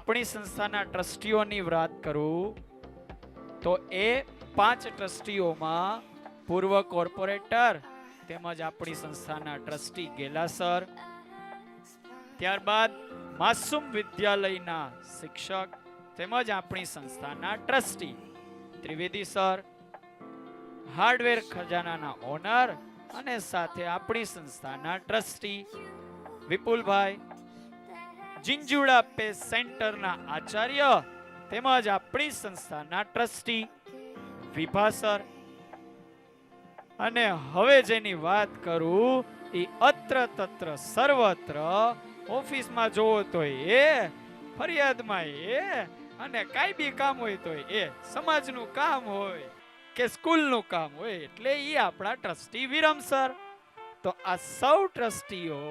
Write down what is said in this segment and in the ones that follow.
આપણી સંસ્થાના ટ્રસ્ટીઓની વાત કરું તો એ 5 ટ્રસ્ટીઓમાં પૂર્વ કોર્પોરેટર તેમજ આપણી સંસ્થાના ટ્રસ્ટી ગેલા સર, ત્યારબાદ માસૂમ વિદ્યાલયના શિક્ષક તેમજ આપણી સંસ્થાના ટ્રસ્ટી ત્રિવેદી સર, હાર્ડવેર ખજાનાના ઓનર અને સાથે આપણી સંસ્થાના ટ્રસ્ટી વિપુલભાઈ, જિંજુડા પે સેન્ટરના આચાર્ય તેમજ આપણી સંસ્થાના ટ્રસ્ટી વિભા સર, અને હવે જેની વાત કરું એ અત્ર તત્ર સર્વત્ર ઓફિસમાં જોવો તો એ, ફરિયાદમાં એ, અને કાઈ બી કામ હોય તો એ, સમાજનું કામ હોય કે સ્કૂલનું કામ હોય એટલે એ આપણા ટ્રસ્ટી વિરમ સર. તો આ સૌ ટ્રસ્ટીઓ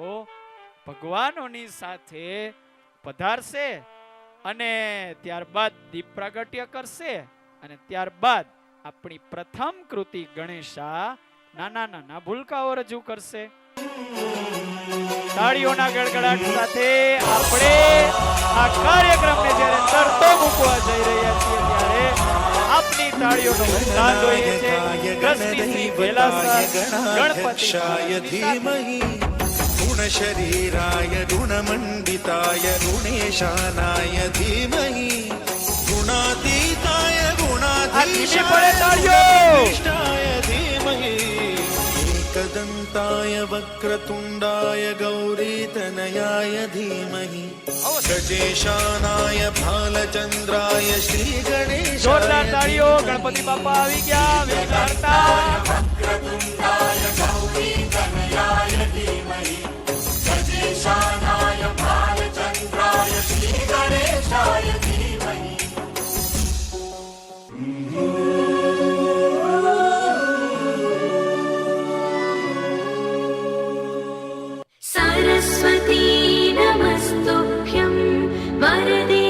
ભગવાનોની સાથે પધારશે અને ત્યારબાદ દીપ પ્રાગટ્ય કરશે અને ત્યારબાદ આપણી પ્રથમ કૃતિ ગણેશા નાના નાના ભૂલકાઓ રજૂ કરશે. તાળીઓના ગડગડાટ સાથે આપણે આ કાર્યક્રમને જ્યારે તરતો મૂકવા જઈ રહ્યા છીએ ત્યારે આપની તાળીઓનો વરસાદ જોઈએ છે. ટ્રસ્ટી શ્રી ગેલા સર, ગણપતિ ધીમહિ गुण शरीराय गुणमण्डिताय गुणेशानाय धीमहि गुणातीताय गुणाधीशाय धीमहि एकदन्ताय वक्रतुण्डाय गौरीतनयाय धीमहि गजेशानाय भालचन्द्राय श्रीगणेशाय જોરદાર તાળીઓ. ગણપતિ બાપા આવી ગયા. વિઘ્નહર્તા वक्रतुण्डाय गौरीतनयाय धीमहि गजेशानाय भालचन्द्राय श्रीगणेशाय धीमहि. सरस्वती नमस्तुभ्यं वरदे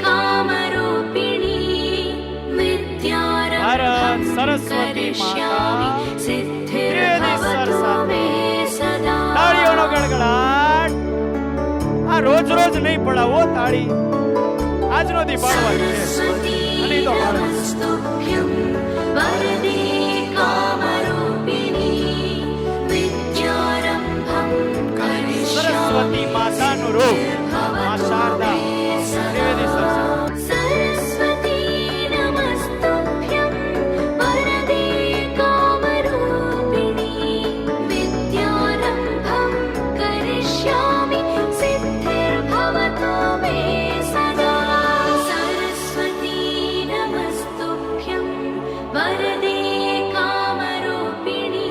कामरूपिणी विद्यारम्भं करिष्यामि सिद्धिर्भवतु मे सदा. તાળીઓનો ગડગડાટ. આ રોજ રોજ નહીં પડાવો તાળી, આજનો દી પાડવાની છે. અને તો नमस्तुभ्यं वरदे कामरूपिणी विद्यारम्भं સરસ્વતી માતાનું રૂપ મા શારદા ત્રિવેદી સર. सरस्वती नमस्तुभ्यं वरदे कामरूपिणी विद्यारम्भं करिष्यामि सिद्धिर्भवतु मे सदा. सरस्वती नमस्तुभ्यं वरदे कामरूपिणी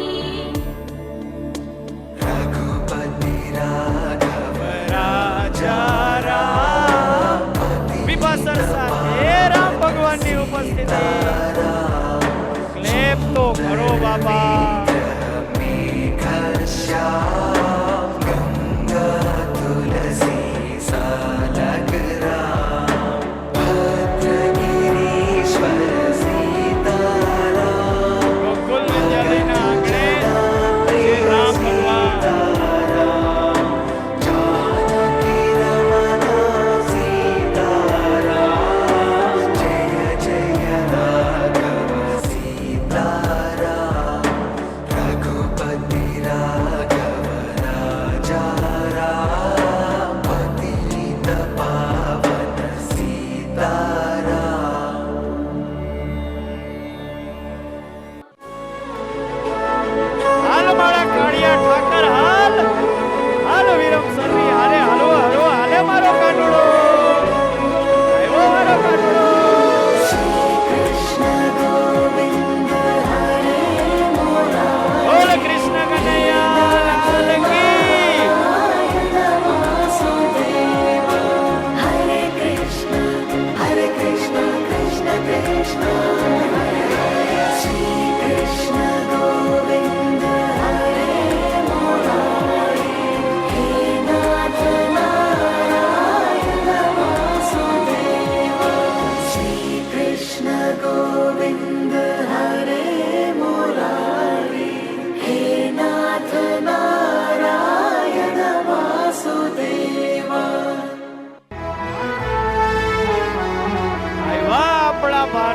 રાજા રામ વિભા સર સાથે રામ ભગવાનની ઉપસ્થિતિ. ક્લેપ તો કરો બાપા. ગોકુલ વિદ્યાલયના આંગણે શ્રી રામ ભગવાન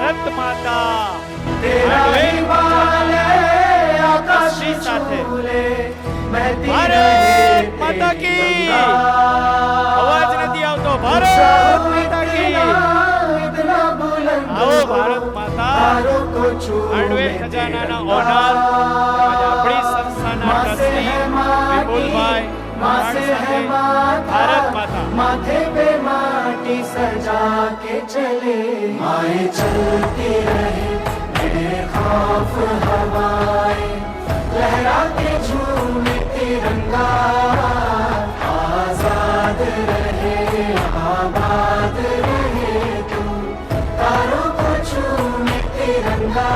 ભારત માતા तेरा હાર્દિક ही बाल है आकाश સાથે छूले बहती ભારત रहे માતા तेरी કી गंगा। અવાજ નથી આવતો ભારત उत्साह માતા કી इतना बुलंद આવો ભારત માતા तारों को छूने હાર્ડવેર ખજાનાના तेरा ઓનર તેમજ આપણી સંસ્થાના माँ से ટ્રસ્ટી है माटी, વિપુલભાઈ माँ से है माता, ભારત માતા माथे पे माटी सजा के चले माए चलती रहे बेखौफ हवाएं लहरा के झूमे तिरंगा आजाद रहे आबाद रहे तू तारों को छूमे तिरंगा।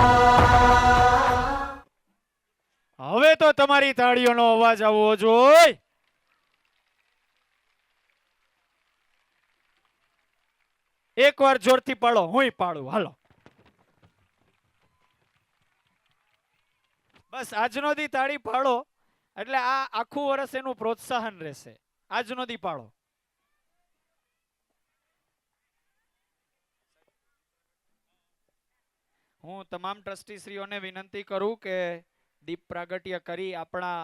હવે તો તમારી તાળીઓનો અવાજ આવવો જોઈએ એકવાર જોરથી પાડો હુંય પાડું હાલો બસ આજનો દી તાળી પાડો એટલે આ આખું વર્ષ એનું પ્રોત્સાહન રહેશે આજનો દી પાડો હું તમામ ટ્રસ્ટીશ્રીઓને વિનંતી કરું કે દીપ પ્રાગટ્ય કરી આપણા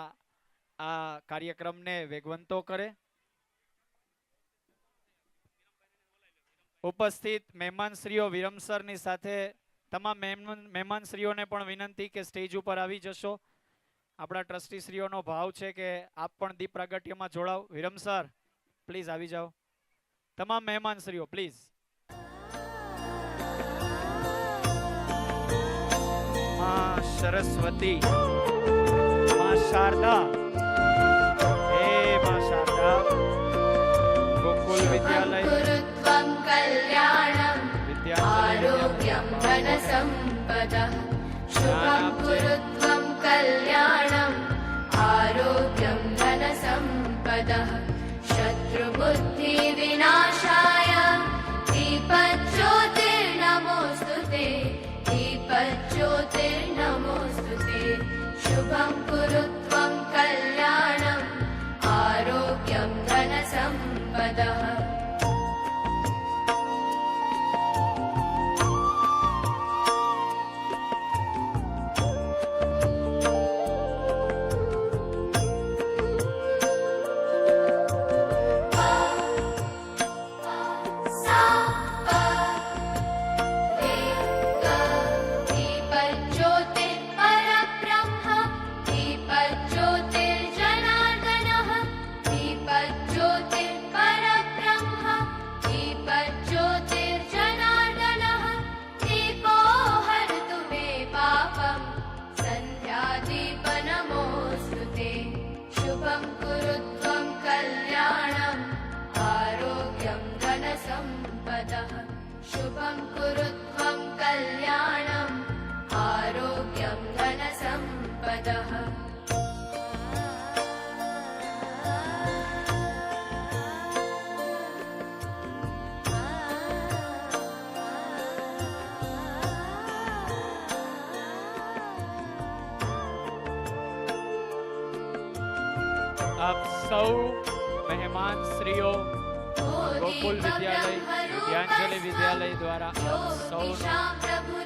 આ કાર્યક્રમને વેગવંતો કરે ઉપસ્થિત મહેમાનશ્રીઓ વિરમસરની સાથે તમામ મહેમાનશ્રીઓને પણ વિનંતી કે સ્ટેજ ઉપર આવી જશો આપણા ટ્રસ્ટીશ્રીઓનો ભાવ છે કે આપ પણ દીપ પ્રાગટ્યમાં જોડાઓ વિરમસર પ્લીઝ આવી જાઓ તમામ મહેમાનશ્રીઓ પ્લીઝ માં સરસ્વતી માં શારદા હે માં શારદા ગોકુલ વિદ્યાલય गुरुत्वं कल्याणं વિદ્યાંજલિ आरोग्यं धनसम्पदः शुभं गुरुत्वं कल्याणं आरोग्यं धनसम्पदः शत्रुबुद्धिविनाशाय दीपज्योतिर्नमोऽस्तु ते दीपज्योतिर्नमोऽस्तु ते शुभं गुरुत्वं कल्याणं आरोग्यं धनसम्पदः शुभं कुरुत्वं कल्याणं आरोग्यं धनसम्पदः આપ સૌ મહેમાન શ્રીઓ ગોકુલ વિદ્યાલય વિદ્યાંજલિ વિદ્યાલય દ્વારા આપ સૌનું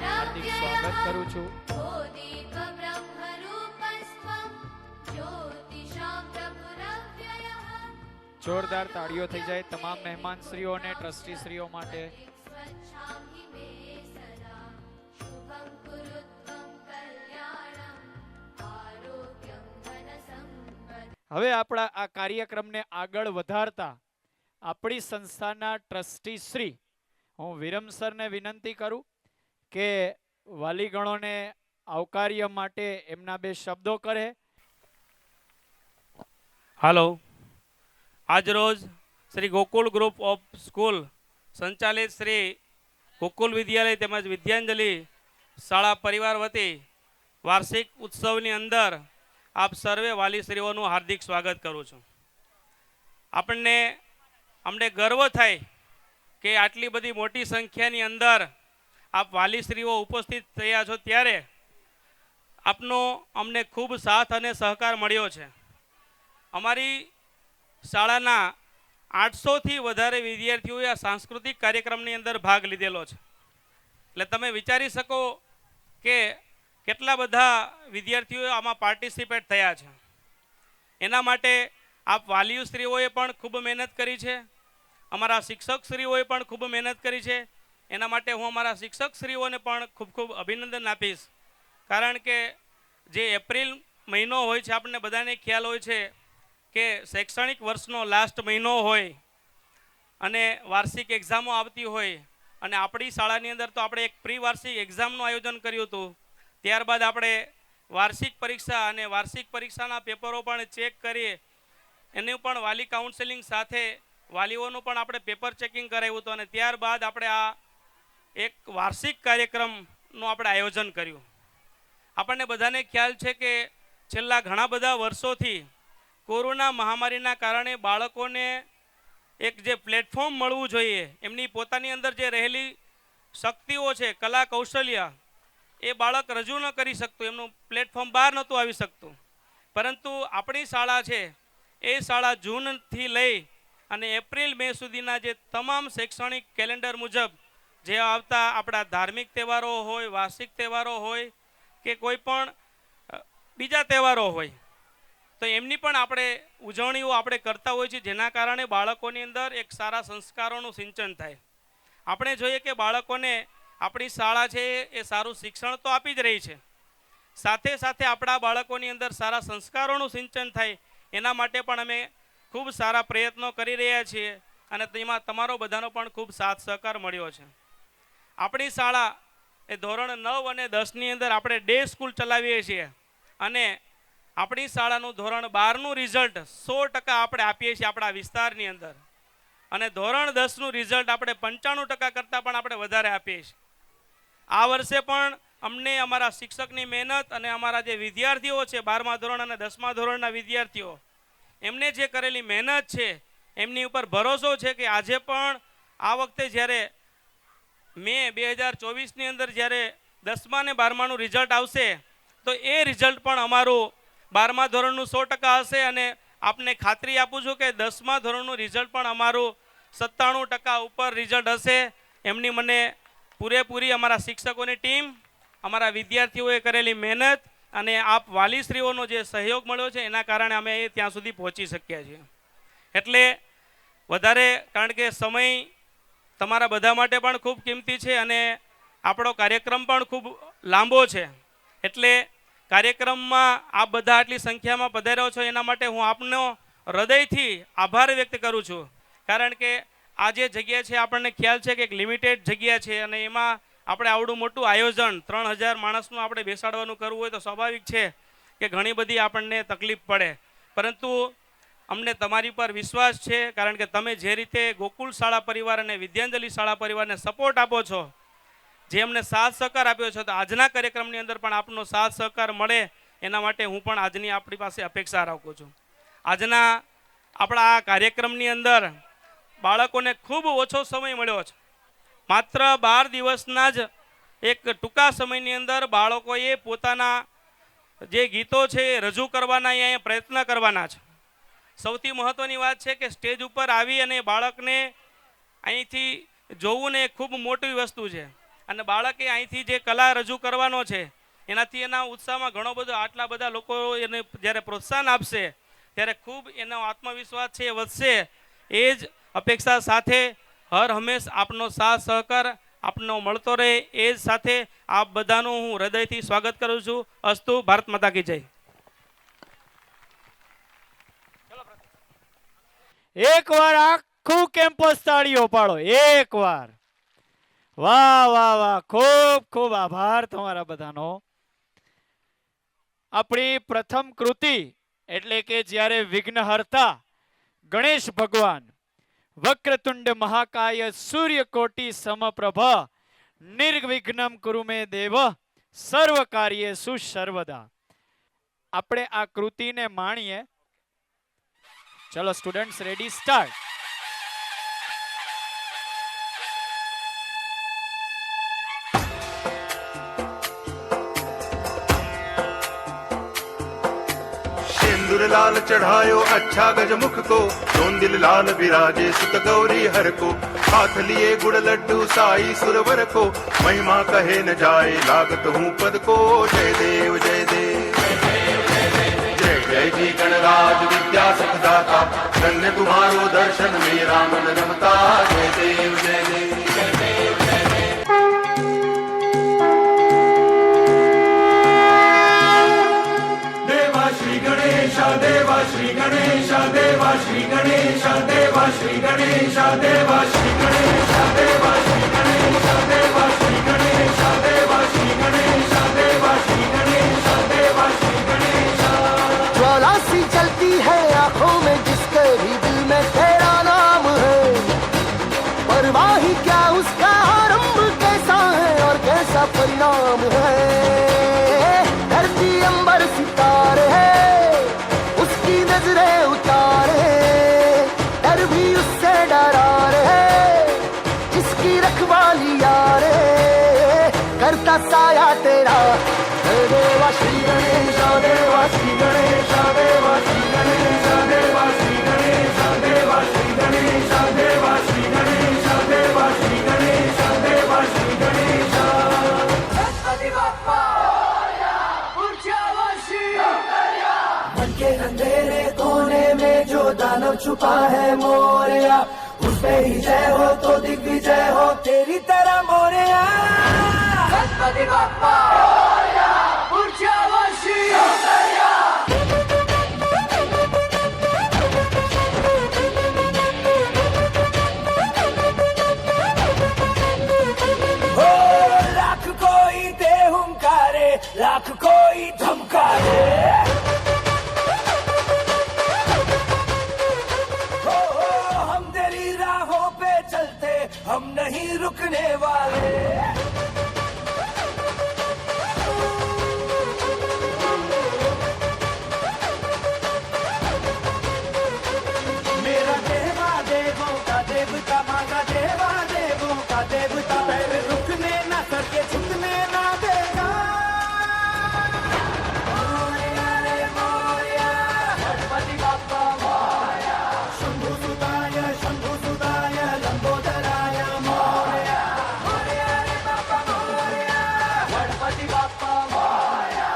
હાર્દિક સ્વાગત કરું છું જોરદાર તાળીઓ થઈ જાય તમામ મહેમાન શ્રીઓ અને ટ્રસ્ટી શ્રીઓ માટે હવે આપણા આ કાર્યક્રમને આગળ વધારતા આપણી સંસ્થાના ટ્રસ્ટી શ્રી હું વિરમ સરને વિનંતી કરું કે વાલીગણોને આવકાર્ય માટે એમના બે શબ્દો કરે. હાલો, આજરોજ Shri Gokul group of school સંચાલિત શ્રી ગોકુલ વિદ્યાલય તેમજ વિદ્યાંજલિ શાળા પરિવાર વતી વાર્ષિક ઉત્સવની અંદર આપ સર્વે વાલીશ્રીઓનું હાર્દિક સ્વાગત કરું છું. અમને ગર્વ થાય કે આટલી બધી મોટી સંખ્યાની અંદર આપ વાલીશ્રીઓ ઉપસ્થિત થયા છો ત્યારે આપનો અમને ખૂબ સાથ અને સહકાર મળ્યો છે. અમારી શાળાના 800થી વધારે વિદ્યાર્થીઓએ આ સાંસ્કૃતિક કાર્યક્રમની અંદર ભાગ લીધેલો છે. એટલે તમે વિચારી શકો કે કેટલા બધા વિદ્યાર્થીઓ આમાં પાર્ટિસિપેટ થયા છે. એના માટે આપ વાલીશ્રીઓએ પણ ખૂબ મહેનત કરી છે, અમારા શિક્ષકશ્રીઓએ પણ ખૂબ મહેનત કરી છે. એના માટે હું અમારા શિક્ષકશ્રીઓને પણ ખૂબ ખૂબ અભિનંદન આપીશ. કારણ કે જે એપ્રિલ મહિનો હોય છે, આપણને બધાને ખ્યાલ હોય છે કે શૈક્ષણિક વર્ષનો લાસ્ટ મહિનો હોય અને વાર્ષિક એક્ઝામો આવતી હોય, અને આપણી શાળાની અંદર તો આપણે એક પ્રી વાર્ષિક એક્ઝામનું આયોજન કર્યું હતું. ત્યારબાદ આપણે વાર્ષિક પરીક્ષા અને વાર્ષિક પરીક્ષાના પેપરો પણ ચેક કરીએ, એનું પણ વાલી કાઉન્સેલિંગ સાથે વાલીઓનું પણ આપણે પેપર ચેકિંગ કરાવ્યું હતું, અને ત્યારબાદ આપણે આ એક વાર્ષિક કાર્યક્રમનું આપણે આયોજન કર્યું. આપણને બધાને ખ્યાલ છે કે છેલ્લા ઘણા બધા વર્ષોથી કોરોના મહામારીના કારણે બાળકોને એક જે પ્લેટફોર્મ મળવું જોઈએ, એમની પોતાની અંદર જે રહેલી શક્તિઓ છે, કલા કૌશલ્ય, એ બાળક રજૂ ન કરી શકતું, એમનું પ્લેટફોર્મ બહાર નહોતું આવી શકતું. પરંતુ આપણી શાળા છે એ શાળા જૂનથી લઈ અને એપ્રિલ મે સુધીના જે તમામ શૈક્ષણિક કેલેન્ડર મુજબ જે આવતા આપણા ધાર્મિક તહેવારો હોય, વાર્ષિક તહેવારો હોય કે કોઈ પણ બીજા તહેવારો હોય, તો એમની પણ આપણે ઉજવણીઓ આપણે કરતા હોઈએ છીએ, જેના કારણે બાળકોની અંદર એક સારા સંસ્કારોનું સિંચન થાય. આપણે જોઈએ કે બાળકોને આપણી શાળા છે એ સારું શિક્ષણ તો આપી જ રહી છે, સાથે સાથે આપણા બાળકોની અંદર સારા સંસ્કારોનું સિંચન થાય એના માટે પણ અમે ખૂબ સારા પ્રયત્નો કરી રહ્યા છીએ, અને તેમાં તમારો બધાનો પણ ખૂબ સાથ સહકાર મળ્યો છે. આપણી શાળા એ ધોરણ 9 અને 10ની અંદર આપણે ડે સ્કૂલ ચલાવીએ છીએ, અને આપણી શાળાનું ધોરણ 12નું રિઝલ્ટ 100% આપણે આપીએ છીએ આપણા વિસ્તારની અંદર, અને ધોરણ 10નું રિઝલ્ટ આપણે 95% કરતાં પણ આપણે વધારે આપીએ છીએ. આ વર્ષે પણ અમને અમારા શિક્ષકની મહેનત અને અમારા જે વિદ્યાર્થીઓ છે 12મા ધોરણ અને 10મા ધોરણના વિદ્યાર્થીઓ, એમને જે કરેલી મહેનત છે એમની ઉપર ભરોસો છે કે આજે પણ આ વખતે જ્યારે મે 2024ની અંદર જ્યારે 10મા અને 12માનું રિઝલ્ટ આવશે તો એ રિઝલ્ટ પણ અમારું 12મા ધોરણનું 100% હશે, અને આપને ખાતરી આપું છું કે 10મા ધોરણનું રિઝલ્ટ પણ અમારું 97% ઉપર રિઝલ્ટ હશે. એમની મને પૂરેપૂરી અમારા શિક્ષકોની ટીમ, અમારા વિદ્યાર્થીઓએ કરેલી મહેનત અને આપ વાલીશ્રીઓનો જે સહયોગ મળ્યો છે એના કારણે અમે ત્યાં સુધી પહોંચી શક્યા છીએ. એટલે વધારે, કારણ કે સમય તમારા બધા માટે પણ ખૂબ કિંમતી છે અને આપણો કાર્યક્રમ પણ ખૂબ લાંબો છે, એટલે કાર્યક્રમમાં આપ બધા આટલી સંખ્યામાં પધાર્યો છો એના માટે હું આપનો હૃદયથી આભાર વ્યક્ત કરું છું. કારણ કે આ જે જગ્યા છે આપણને ખ્યાલ છે કે એક લિમિટેડ જગ્યા છે, અને એમાં આપણે આવડું મોટું આયોજન 3000 માણસનું આપણે બેસાડવાનું કરવું હોય તો સ્વાભાવિક છે કે ઘણી બધી આપણને તકલીફ પડે, પરંતુ અમને તમારી પર વિશ્વાસ છે. કારણ કે તમે જે રીતે ગોકુળ શાળા પરિવાર અને વિદ્યાંજલિ શાળા પરિવારને સપોર્ટ આપો છો, જે અમને સાથ સહકાર આપ્યો છે, તો આજના કાર્યક્રમની અંદર પણ આપનો સાથ સહકાર મળે એના માટે હું પણ આજની આપણી પાસે અપેક્ષા રાખું છું. આજના આપણા આ કાર્યક્રમની અંદર બાળકોને ખૂબ ઓછો સમય મળ્યો છે, માત્ર 12 દિવસના જ એક ટૂંકા સમયની અંદર બાળકોએ પોતાના જે ગીતો છે એ રજૂ કરવાના, અહીંયા પ્રયત્ન કરવાના છે. સૌથી મહત્ત્વની વાત છે કે સ્ટેજ ઉપર આવી અને બાળકને અહીંથી જોવું ને એ ખૂબ મોટી વસ્તુ છે, અને બાળકે અહીંથી જે કલા રજૂ કરવાનો છે એનાથી એના ઉત્સાહમાં ઘણો બધો, આટલા બધા લોકો એને જ્યારે પ્રોત્સાહન આપશે ત્યારે ખૂબ એનો આત્મવિશ્વાસ છે એ વધશે. એ જ અપેક્ષા સાથે હર હંમેશ આપનો સાથ સહકાર આપનો મળતો રહે એ જ સાથે આપ બધાનું હું હૃદયથી સ્વાગત કરું છું. અસ્તુ. ભારત માતા કી જય. એકવાર આખું કેમ્પસ તાળીઓ પાડો, એકવાર. વાહ વાહ વાહ, ખૂબ ખૂબ આભાર તમારા બધાનો. આપણી પ્રથમ કૃતિ એટલે કે જ્યારે વિઘ્નહર્તા ગણેશ ભગવાન વક્રતુંડ મહાકાય સૂર્યકોટિ સમપ્રભ નિર્વિઘ્નમ કુરુ મે દેવ સર્વ કાર્યેષુ સર્વદા. આપણે આ કૃતિને માણીએ. ચલો સ્ટુડન્ટ્સ, રેડી, સ્ટાર્ટ. सिंदूर लाल चढ़ायो अच्छा गजमुख को, सोंदिल लाल विराजे सुत गौरी हर को। हाथ लिए गुड़ लड्डू साई सुरवर को, महिमा कहे न जाए लागत हूँ पद को। जय देव जय देव जय जय जी गणराज विद्या सुखदाता, धन्य तुम्हारो दर्शन मेरा मन रमता। जय देव जय देव देवा श्री गणेश देवा श्री गणेश देवा श्री गणेश देवा श्री गणेश देवा श्री गणेश देवा श्री गणेश देवा श्री गणेश देवा श्री गणेश देवा श्री गणेश देवा श्री गणेश। ज्वाला सी जलती है आंखों में जिसके भी दिल में तेरा नाम है, परवाह ही क्या उसका आरंभ कैसा है और कैसा परिणाम है। धरती अंबर सितारे है उसकी नजरें उतारे, डर भी उससे डरा रहे जिसकी रखवाली यारे, करता साया तेरा। जय देवा श्री गणेश देवा श्री गणेश देवा श्री गणेश देवा श्री गणेश देवा श्री गणेश देवा श्री गणेश देवा श्री गणेश देवा श्री गणेश। गणपति बप्पा मन के अंधेरे कोने में जो दानव छुपा है मोरया, उस पे ही जय हो तो दिग्विजय हो तेरी तरह मोरया। गणपति बप्पा लाख कोई दे हुंकारे लाख कोई धमकारे, हम तेरी राहों पे चलते हम नहीं रुकने वाले। मेरा देवा देवों का देवता, मांगा देवा देवों का देवता, पैर रुकने ना करके झुकने ना देगा। मोरया रे मोरया गणपति बप्पा मोरया, शंभु सुताय लंबोदराय मोरया। मोरया रे बप्पा मोरया गणपति बप्पा मोरया।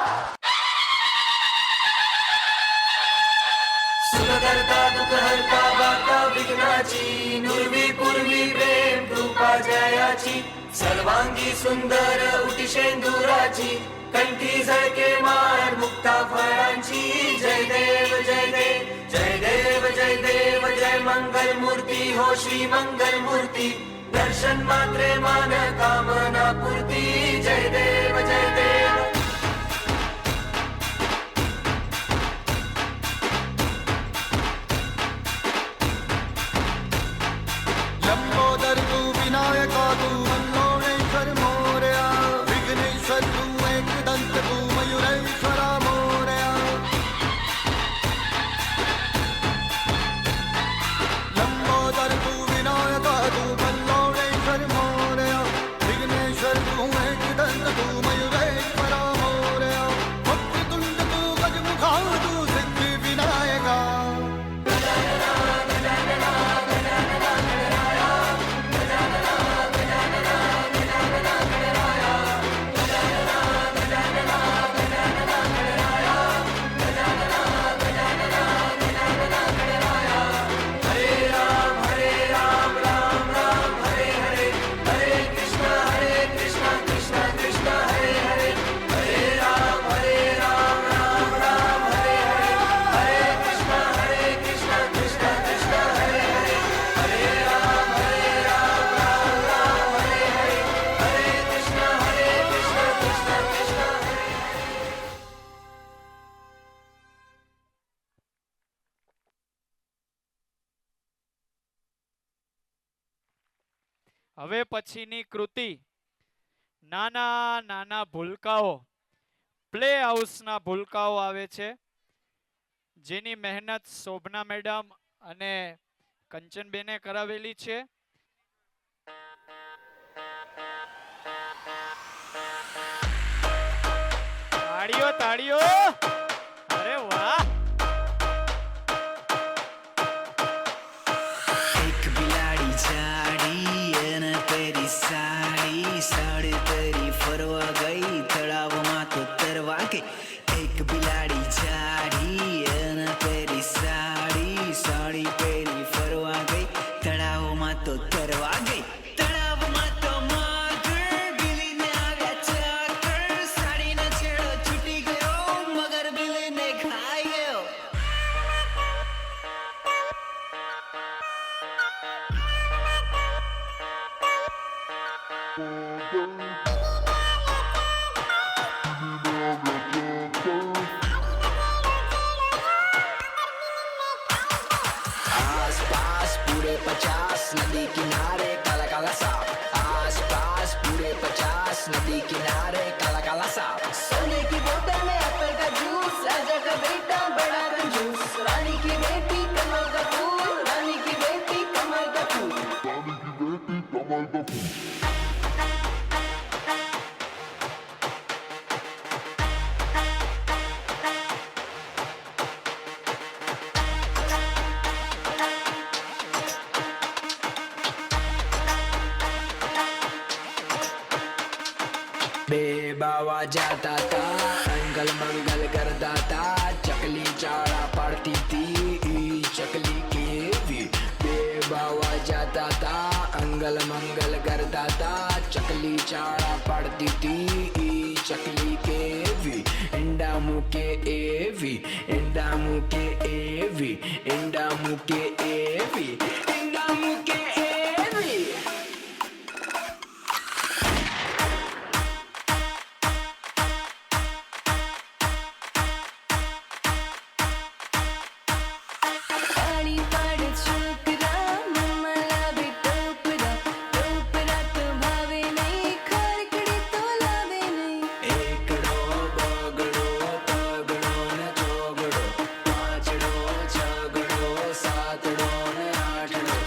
सुरकर्ता दुःखहर्ता वार्ता विघ्नाची, नुर्वी पूर्वी प्रेम कृपा जयाची, सर्वांगी सुंदर उटिशेंदुराची, कंठी झळके मार मुक्ता फळांची। जय देव जय देव जय देव जय देव जय मंगल मूर्ती हो श्री मंगल मूर्ती, दर्शन मात्रे मान कामना पूर्ती। जय देव जय देव। लंबोदर तू विनायका तू मनोरेश्वर मोरया, विघ्नेश्वर तू एक दंत तू मयूरेश्वरा मोरया। लंबोदर तू विनायका तू मनोरेश्वर मोरया, विघ्नेश्वर तू एक दंत तू मयूरेश्वरा मोरया। वक्रतुंड तू गजमुखा तू सिद्धि विनायका। હવે પછીની કૃતિ નાના નાના ભૂલકાઓ, પ્લે હાઉસના ભૂલકાઓ આવે છે, જેની મહેનત શોભના મેડમ અને કંચનબેને કરાવેલી છે. તાળીઓ તાળીઓ, અરે વાહ. एक बिलाड़ी झाड़ी સાડી સાડી પહેરી ફરવા ગઈ તળાવમાં તો તરવા ગઈ એક બિલાડી જાડી એને પહેરી સાડી સાડી પહેરી ફરવા ગઈ તળાવમાં તો તરવા ગઈ તળાવમાં તો માગર બિલીને આવ્યા ચાકર સાડીનો છેડો છૂટી ગયો મગર બિલીને ખાઈ ગયો आसपास पूरे 50 नदी किनारे काला काला सांप आसपास पूरे 50 नदी किनारे काला काला सांप सोने की बोतल में एप्पल का जूस राजा का बेटा बड़ा कंजूस रानी की बेटी कमल का फूल रानी की बेटी कमल का फूल बे बावा जाता था अंगल मंगल करता था चकली चाड़ा पड़ती थी ई चकली के भी बे बावा जाता था अंगल मंगल करता था चकली चाड़ा पड़ती थी ई चकली के भी इंडा मुके एवी इंडा मुके एवी इंडा मुके एवी इंडा मुके एवी પાણી પાડ છોકરા મમ્મા લાવે ટોપરા ટોપરા તો ભાવે નહીં ખરકડી તો લાવે નહીં એકડો બગડો તગડો ને ચોગડો પાંચડો છગડો સાતડો ને આઠડો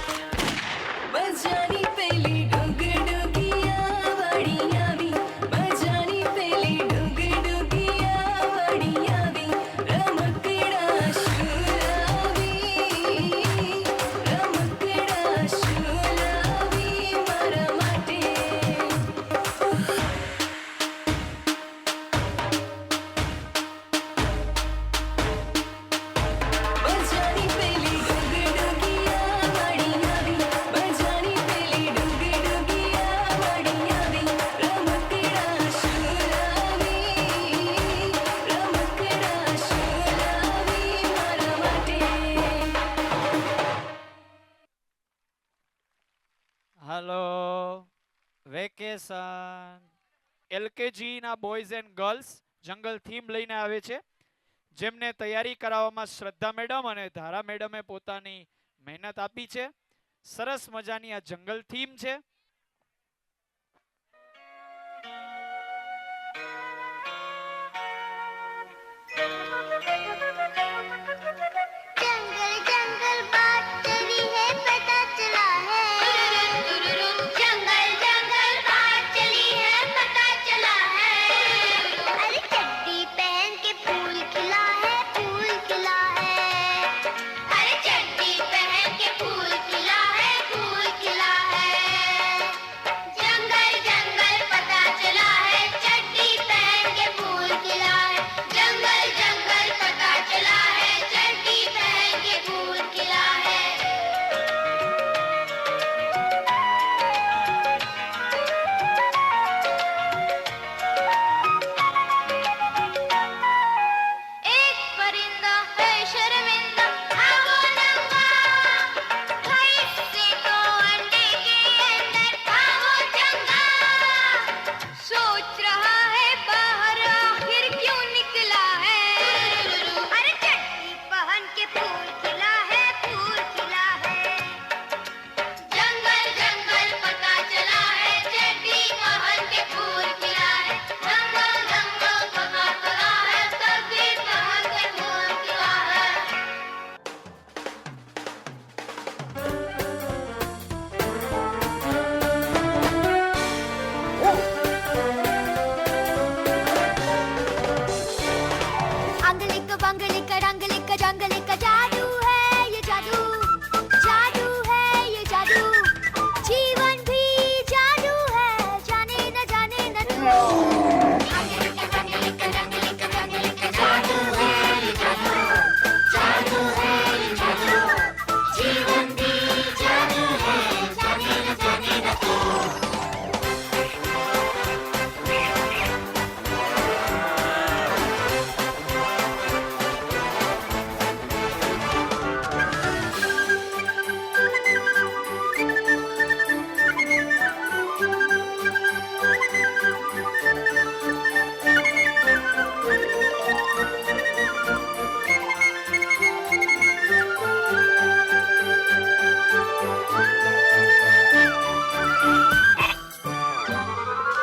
બજાની પેલી ડુગ ડુગિયા વળી આવી બજાની પેલી ડુગ ડુગિયા વળી આવી રમકડા શુલાવી રમકડા શુલાવી મારા માટે બજાની પેલી ડુગ ડુગિયા વળી આવી બજાની પેલી ડુગ ડુગિયા વળી આવી રમકડા શુલાવી રમકડા શુલાવી મારા માટે હાલો વેકેશન એલકેજી ના બોયઝ એન્ડ ગર્લ્સ જંગલ થીમ લઈને આવે છે જેમને તૈયારી કરાવવામાં શ્રદ્ધા મેડમ અને ધારા મેડમે પોતાની મહેનત આપી છે સરસ મજાની આ જંગલ થીમ છે जंगल जंगल बात चली है पता चला है जंगल जंगल बात चली है पता चला है अरे चड्डी पहन के फूल खिला है अरे चड्डी पहन के फूल खिला है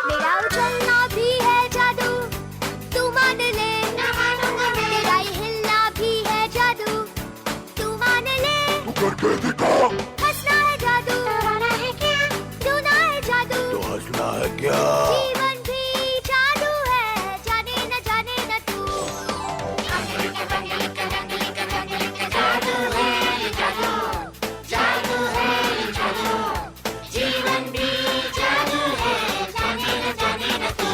मेरा उछलना भी है जादू, तू मान ले। तेरा ये हिलना भी है जादू, तू मान ले। हंसना है जादू, रोना है जादू, हंसना है क्या? जीवन भी जादू है, जाने न तू। जीवन भी जादू है, जाने न तू।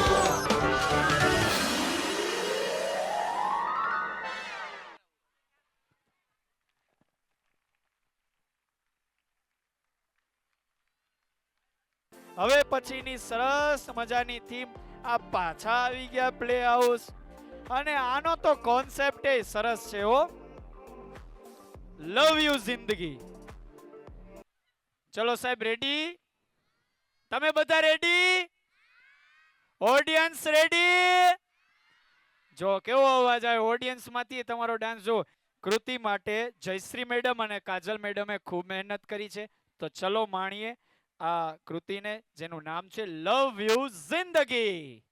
હવે પછીની સરસ મજાની થીમ આ પાછા આવી ગયા પ્લે હાઉસ અને આનો તો કોન્સેપ્ટ એ સરસ છે હો, લવ યુ જિંદગી. ચલો સાહેબ રેડી? તમે બધા રેડી? Audience ready? જો કેવો અવાજ આવે ઓડિયન્સ માંથી, તમારો ડાન્સ જો. કૃતિ માટે જયશ્રી મેડમ અને કાજલ મેડમે ખૂબ મહેનત કરી છે, તો ચલો માણીએ આ કૃતિને જેનું નામ છે લવ યુ જિંદગી.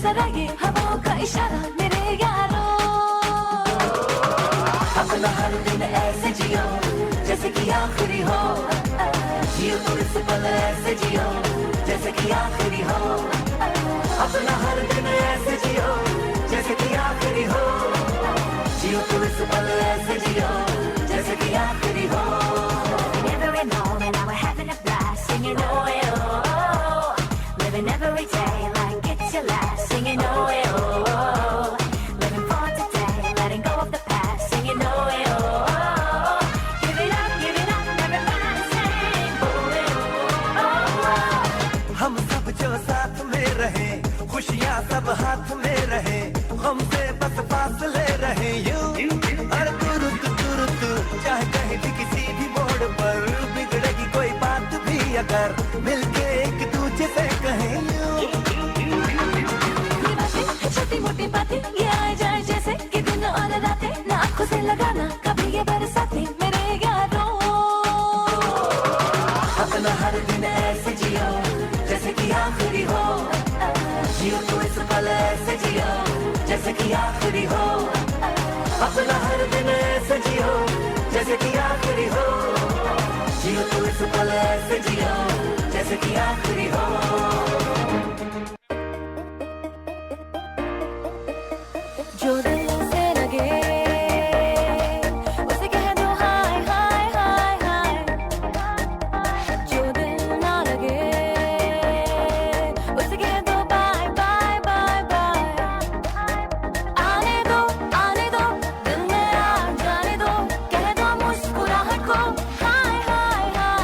जरा ये हवाओं का इशारा मेरे यारों, अपना हर दिन ऐसे जियो जैसे कि आखिरी हो, जियो तो इस पल ऐसे जियो जैसे कि आखिरी हो, अपना हर दिन ऐसे जियो जैसे कि आखिरी हो, जियो तो इस पल ऐसे जियो जैसे कि आखिरी हो. Never and all and now we're having a blast singing oh eh, oh, living every day like it's your last, singing oh eh, oh, living for today, letting go of the past, singing oh eh, oh, give it up, everybody sing oh eh, oh. हम सब जो साथ में रहे, खुशियाँ सब हाथ में रहे, हमसे बस फासले रहे यूं, अरे तुरुत चाहे कहीं भी किसी भी मोड़ पर बिगड़ेगी कोई बात भी अगर मिलके एक दूसरे से कहें यूं. ये बातें छोटी मोटी बातें ये आए जाए जैसे कि दिन और रातें, ना आंखों से लगाना कभी ये बरसातें मेरे यारों, अपना हर दिन ऐसे जियो जैसे कि आखिरी हो, जियो तो इस पल ऐसे जियो जैसे कि आखिरी हो, अपना हर दिन ऐसे जियो जैसे कि आखिरी हो, जियो तो इस पल ऐसे जियो जैसे कि आखिरी हो. जो दिल से लगे उसे कह दो हाय हाय हाय हाय, जो दिल ना लगे उसे कह दो बाय बाय बाय बाय, आने दो दिल में आ जाने दो, कह दो मुस्कुराहट को हाय हाय हाय.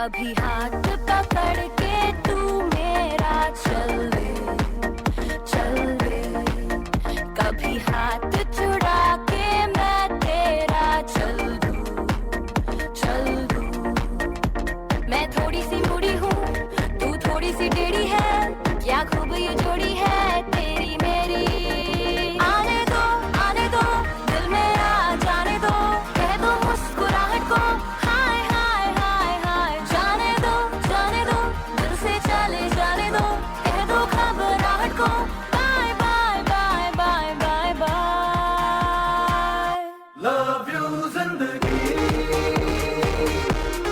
कभी हाथ पकड़ के तू मेरा चल दे, कभी हाथ छुड़ा के मैं तेरा चल दूं। मैं थोड़ी सी मुड़ी हूँ, तू थोड़ी सी टेढ़ी है, क्या खूब ये जोड़ी है तेरी मेरी। आने दो दिल में आ जाने दो, कह दो मुस्कुराहट को हाय हाय हाय हाय। जाने दो दिल से चले जाने दो, कह दो घबराहट को bye bye bye bye bye bye. Love you जिंदगी,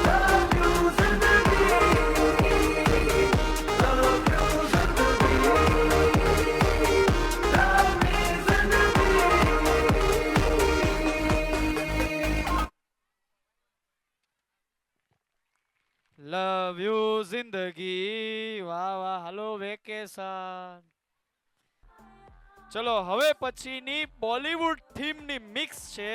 लव यू जिंदगी, लव यू जिंदगी, लव मी जिंदगी। લવ યુ જિંદગી. વાહ વાહ. હાલો વેકેશન. ચલો હવે પછીની બોલિવૂડ થીમની મિક્સ છે,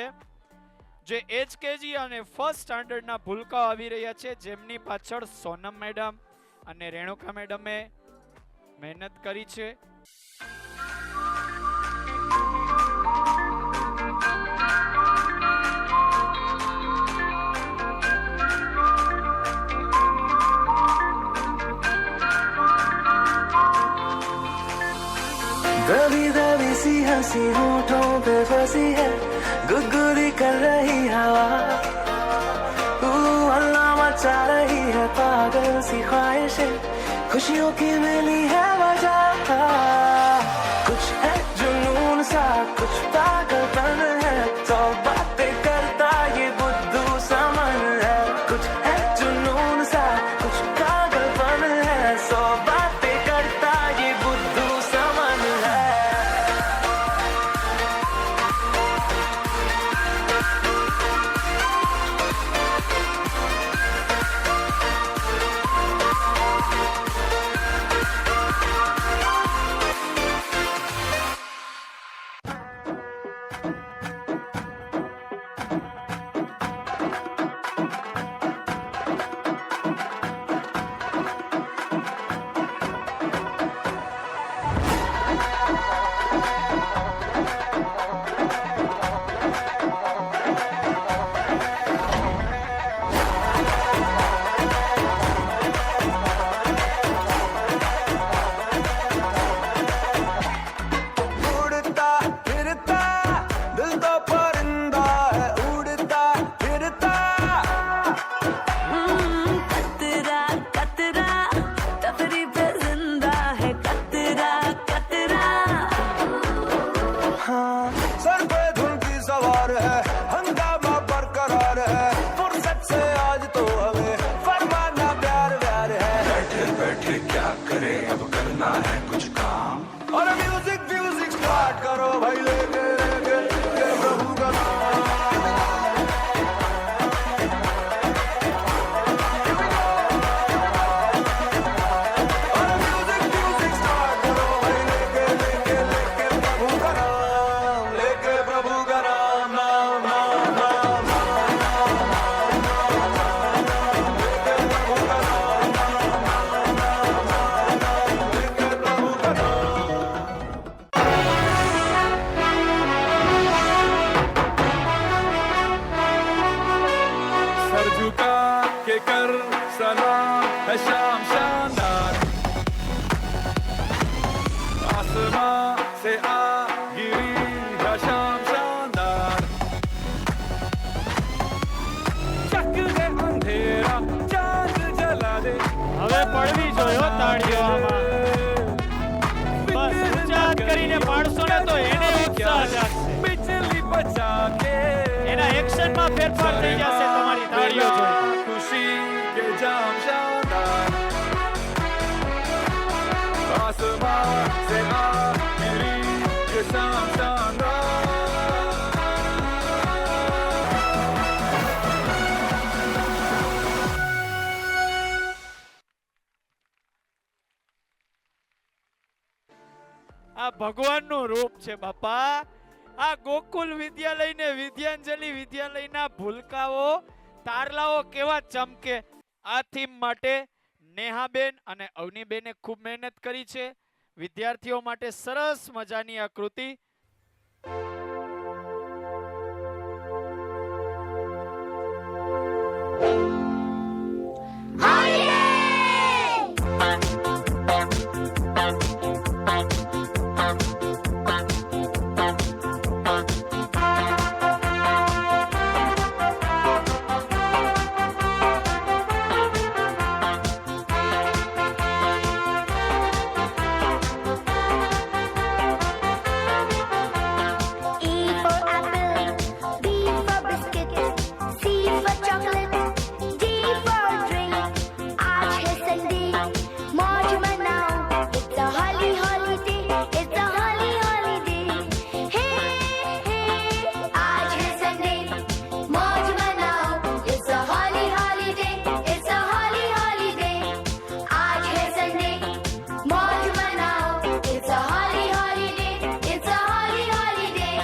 જે HKG અને ફર્સ્ટ સ્ટાન્ડર્ડના ભૂલકાઓ આવી રહ્યા છે, જેમની પાછળ સોનમ મેડમ અને રેણુકા મેડમે મહેનત કરી છે. दबी दबी सी हंसी होठों पे फंसी है, गुदगुदी कर रही हवा, हल्ला मचा रही है पागल सी ख्वाहिशें, खुशियों की मिली है वजह। कुछ है जुनून सा, कुछ पागलपन है, तो बातें करता ये बुद्धू समन है। कुछ है जुनून सा, कुछ पागलपन है, सौ बातें करता ये बुद्धू समन है। उड़ता फिरता दिल तो परिंदा है, उड़ता फिरता। कतरा कतरा तफरी पे जिंदा है, कतरा कतरा। हाँ, सर पे धुन की सवार है, हंगामा बरकरार है, फुर्सत से आज तो हमें फरमाना प्यार प्यार है। बैठे बैठे क्या करें, अब करना है कुछ काम। और म्यूजिक म्यूजिक स्टार्ट करो भाई, लेके लेके लेके प्रभु का नाम। और म्यूजिक म्यूजिक स्टार्ट करो भाई, लेके लेके लेके प्रभु का नाम, लेके प्रभु का नाम नाम नाम नाम नाम नाम नाम नाम, लेके प्रभु का नाम नाम नाम नाम नाम, लेके प्रभु का नाम। सर झुका के कर सलाम है शाम शानदार, आसमां से आ गिरी है शाम शानदार। चक दे अंधेरा चांद जला दे, હવે પડવી જોઈએ હો તાળીઓ આમાં. બસ ઊંચા હાથ કરીને પાડશો ને તો એને ઉત્સાહ જાગશે, बिजली बचा के એના એક્શનમાં ફેરફાર થઈ જશે તમારી તાળીઓ જોઈને. खुशी के जाम शानदार, आसमां से आ गिरी ये शाम शानदार। આ ભગવાનનું રૂપ છે બાપા. આ ગોકુલ વિદ્યાલય ને વિદ્યાંજલિ વિદ્યાલયના ભૂલકાઓ તારલાઓ કેવા ચમકે. આ થીમ માટે નેહાબેન અને અવનીબેને ખૂબ મહેનત કરી છે. વિદ્યાર્થીઓ માટે સરસ મજાની આ કૃતિ. E for apple, B for biscuit, C for chocolate, D for drink. आज है संडे, मौज मनाओ. It's a holly holiday, it's a holly holiday. Hey hey, आज है संडे, मौज मनाओ. It's a holly holiday, it's a holly holiday. आज है संडे, मौज मनाओ. It's a holly holiday, it's a holly holiday.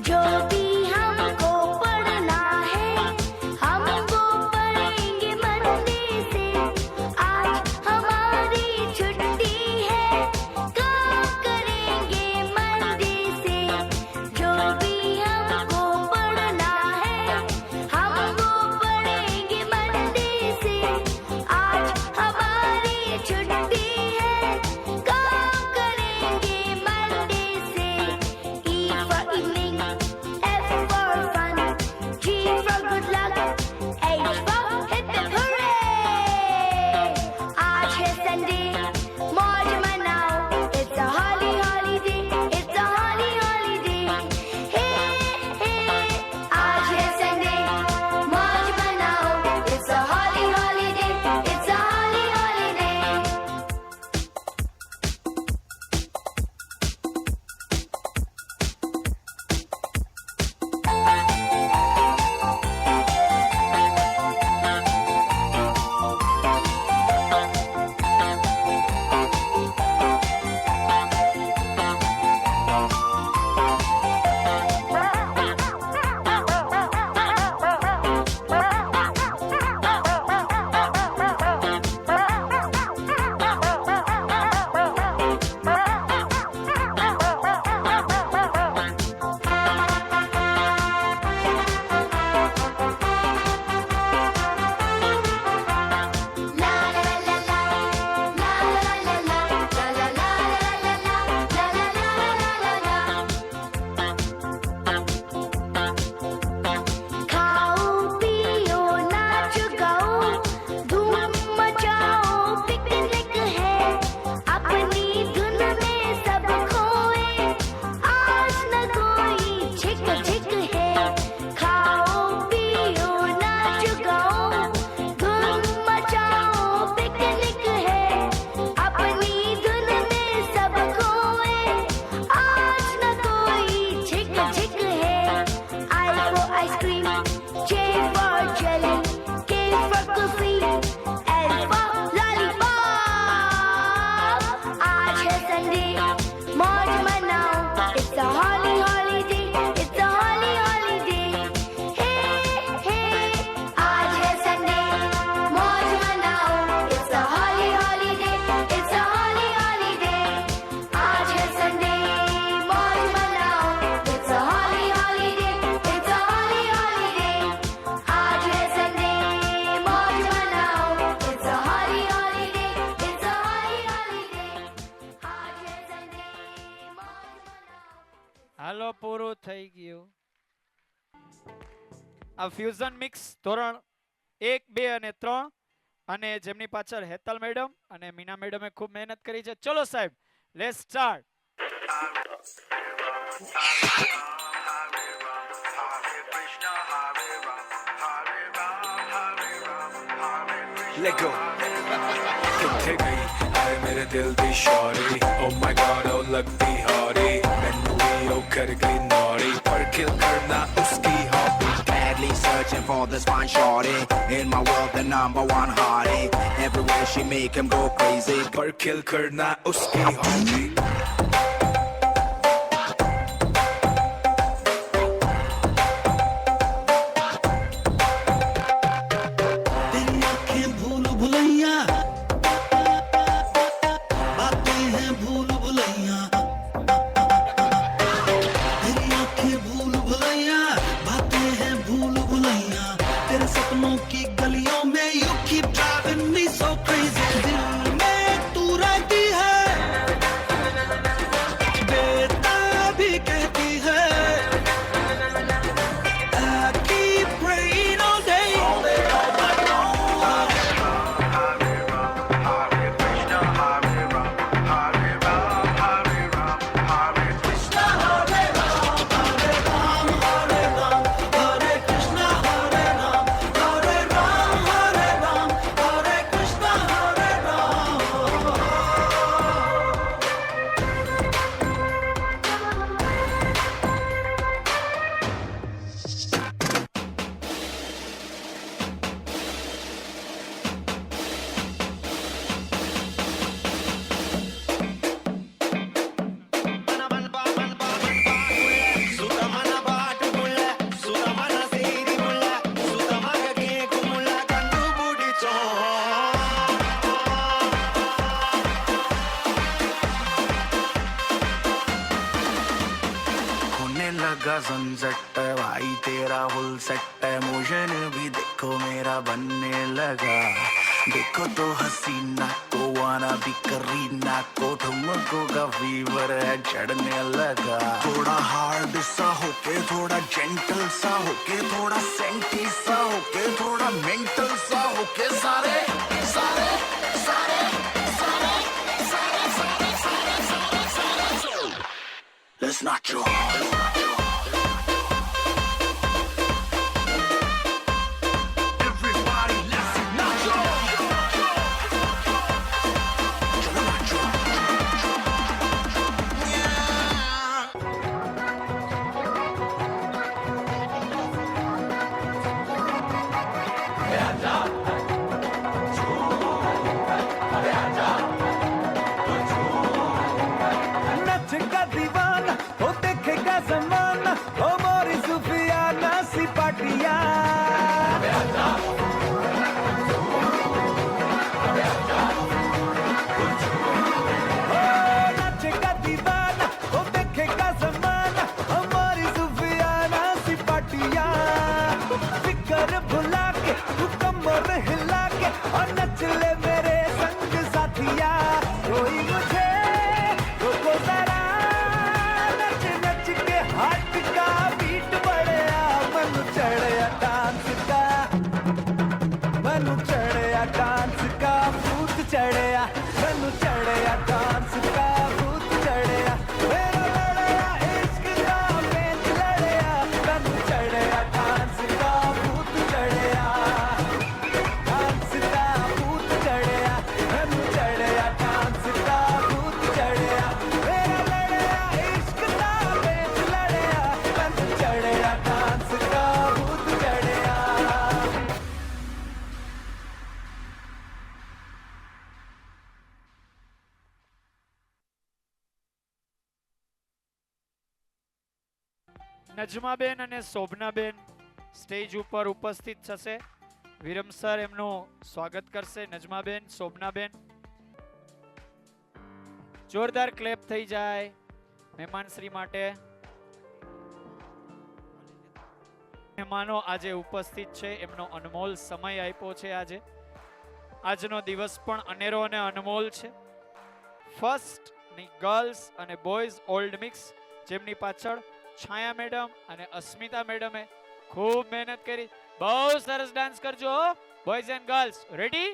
जो भी हमको पढ़ना है हम वो पढ़ेंगे मंडे से. आज हमारी छुट्टी है, काम करेंगे मंडे से. जो भी हमको पढ़ना है हम वो पढ़ेंगे मंडे से. आज हमारी छुट्टी है, काम करेंगे मंडे से. E for evening, F for fun, G for good luck, H for hip hip hooray. आज है संडे, मौज मनाओ. It's a holly holiday, it's a holly holiday. Hey hey, आज है संडे, मौज मनाओ. It's a holly holiday, it's a holly holiday. खाओ पियो नाच गाओ, धूम मचाओ, पिकनिक है. अपनी धुन में सब खोए, आज न कोई झिक झिक है. खाओ पियो नाच गाओ, धूम मचाओ, पिकनिक है. अपनी धुन में सब खोए, आज न कोई झिक झिक है. I for ice cream, J for jelly, K for kulfi, L for lollipop. आज है संडे, मौज मनाओ. It's a holly holiday, it's a holly holiday. Hey hey, आज है संडे, मौज मनाओ. It's a holly holiday, it's a holly holiday. आज है संडे, मौज मनाओ. It's a holly holiday, it's a holly holiday. आज है संडे, मौज मनाओ. It's a holly holiday, it's a holly holiday. आज है संडे, मौज मनाओ. હાલો પૂરું થઈ ગયું. આ ફ્યુઝન મિક્સ ધોરણ 1, 2 અને 3 અને જેમની પાછળ હેતલ મેડમ અને મીના મેડમે ખૂબ મહેનત કરી છે. ચલો સાહેબ, લેટ્સ સ્ટાર્ટ. Let go. किथे गई आए मेरे दिल दी Shauri Oh my god oh लगती हौरी मैनू भी ओ कर गई नौरी पर किल करना उसकी hobby Badly searching for this fine shorty. In my world, the number one hottie. Everywhere she make him go crazy. पर किल करना उसकी हॉबी तेरी आंखें भूल भुलैया बातें हैं भूल भुलैया तेरी आंखें भूल भुलैया बातें हैं भूल भुलैया तेरे सपनों की गलियों में you keep driving me so crazy दिल में तू रहती है बेताबी कहती है I keep praying all day Hare Krishna Hare Ram Hare Ram Hare Ram Hare Krishna Hare Ram होने लगा सनसेट भाई तेरा फुल सेट मोशन भी देखो मेरा बनने लगा देखो तो हसीना को वाना भी करीना को ठुमको का फीवर है चढ़ने लगा थोड़ा हार्ड सा होके थोड़ा जेंटल सा होके थोड़ा सेंटी सा होके थोड़ा मेंटल सा होके सारे सारे सारे सारे सारे सारे सारे सारे सारे Let's not your Everybody, let's not your नचेगा दीवाना वो देखेगा जमाना ओ मोरी सुफियाना सी पाटिया नचेगा दीवाना वो देखेगा जमाना ओ मोरी सुफियाना सी पाटिया फिकर भुला के तू कमर हिला के और नच ले मेरे संग साथिया कोई मुझे रोको जरा नच नच के हाथ का बीट बढ़िया मन चढ़या डांस का मन चढ़या डांस का भूत चढ़या मन चढ़या डांस का भूत चढ़या मेरा लड़या इश्क का पेंच लड़या मन चढ़या डांस का भूत चढ़या डांस का भूत चढ़या मन चढ़या डांस का भूत चढ़या मेरा लड़या इश्क का पेंच लड़या मन चढ़या डांस का भूत चढ़या નજમાબેન અને શોભનાબેન સ્ટેજ ઉપર ઉપસ્થિત થશે. વિરમ સર એમનું સ્વાગત કરશે. નજમાબેન, શોભનાબેન, જોરદાર ક્લેપ થઈ જાય મહેમાનશ્રી માટે. મહેમાનો આજે ઉપસ્થિત છે, એમનો અનમોલ સમય આપ્યો છે. આજનો દિવસ પણ અનેરો અને અનમોલ છે. ફર્સ્ટ ની ગર્લ્સ અને બોયઝ ઓલ્ડ મિક્સ, જેમની પાછળ છાયા મેડમ અને અસ્મિતા મેડમે ખૂબ મહેનત કરી. બહુ સરસ ડાન્સ કરજો બોયઝ એન્ડ ગર્લ્સ. રેડી?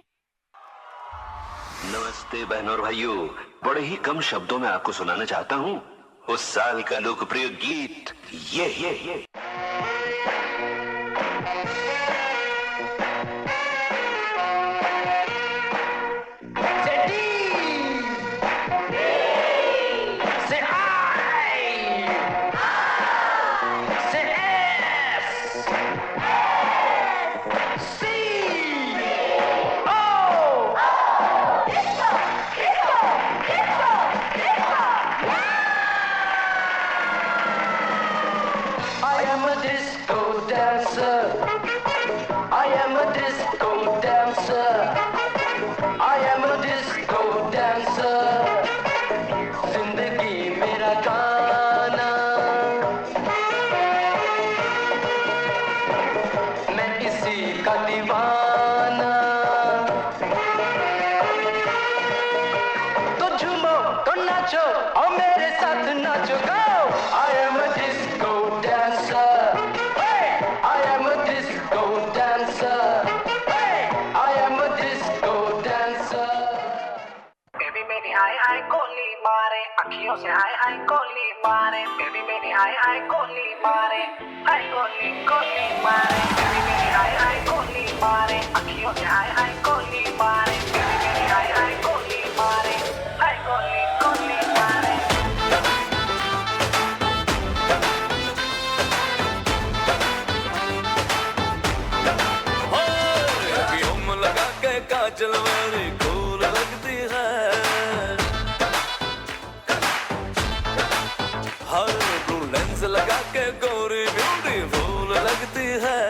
नमस्ते बहनों और भाइयों, बड़े ही कम शब्दों में आपको सुनाना चाहता हूँ उस साल का लोकप्रिय गीत ये I am a disco dancer. I am a disco dancer. I am a disco dancer. जिंदगी मेरा गाना, मैं इसी का दीवाना। तो झूमो तो नाचो और मेरे साथ नाचो go. I am a disco dancer. Hey, I am a disco dancer. Hey, I am a disco dancer. Baby मेरी हाय हाय गोली मारे, अखियों से हाय हाय गोली मारे। Baby मेरी हाय हाय गोली मारे, हाय गोली गोली मारे। Baby मेरी हाय हाय गोली मारे, अखियों से हाय हाय गोली मारे। Baby मेरी हाय हाय गोली मारे, हाय गोली गोली मारे। लगा के काजल मेरी cool लगती है, हर ब्लू लेंस लगा के गोरी ब्यूटीफुल लगती है।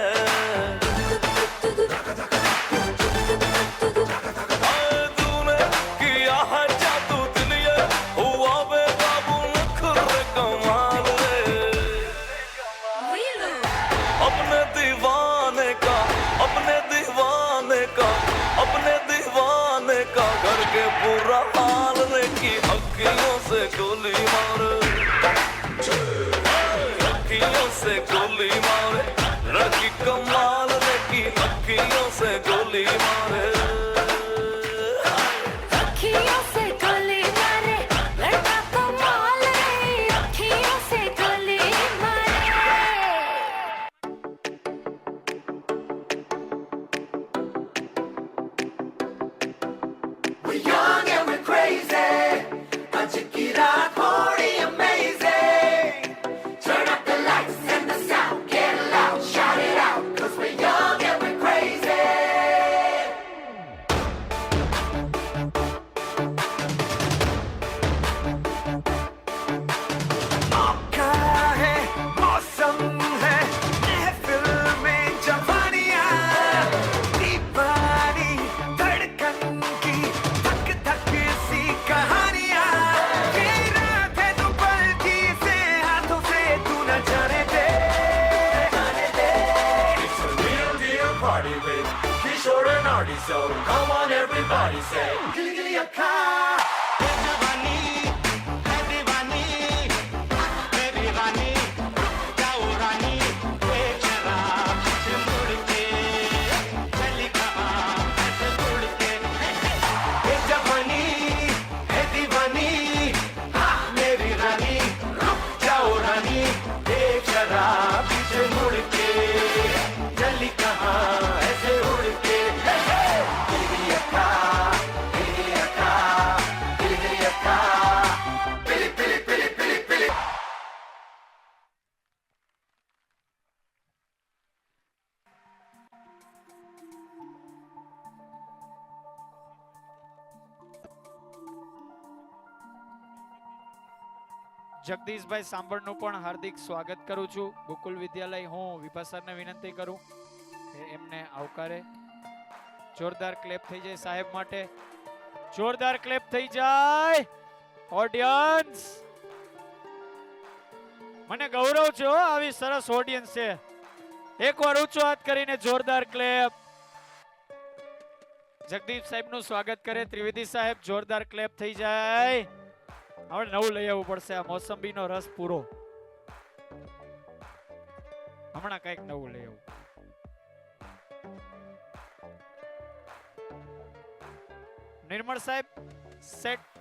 तूने किया है जादू दिल ये, हुआ बेकाबू नखरे कमाल रे। अपने दीवाने का, अपने दीवाने का, अपने दीवाने का करके बुरा हाल रे की अखियों से गोली मार, अखियों से गोली मारे। लड़की कमाल रे की अखियों से गोली मारे। अखियों से गोली मारे, लड़का कमाल रे, अखियों से गोली मारे। We're young and we're crazy, but check it out, party amazing. Turn up the lights and the sound, get loud, shout it out, 'cause we're young and we're crazy. मौका है, मौसम है, महफिल में जवानियाँ, दीवानी धड़कन की धक धक सी कहानियाँ। ये रात है तो पलटी से हाथों से तू न जाने दे, जाने दे। It's a real deal party with Kishore and Artie, so come on everybody say gilly gilly akka. જગદીશભાઈ સાંભળનું પણ હાર્દિક સ્વાગત કરું છું ગોકુલ વિદ્યાલય। હું વિભા સરને વિનંતી કરું કે એમને આવકારે। જોરદાર ક્લેપ થઈ જાય સાહેબ માટે, જોરદાર ક્લેપ થઈ જાય ઓડિયન્સ। મને ગૌરવ છે હો, આવી સરસ ઓડિયન્સ છે। એકવાર ઊંચો હાથ કરીને જોરદાર ક્લેપ। જગદીશ સાહેબનું સ્વાગત કરે ત્રિવેદી સાહેબ, જોરદાર ક્લેપ થઈ જાય। હવે નવું લઈ આવવું પડશે, આ મોસંબીનો રસ પૂરો, હમણાં કઈક નવું લઈ આવું। નિર્મળ સાહેબ સેટ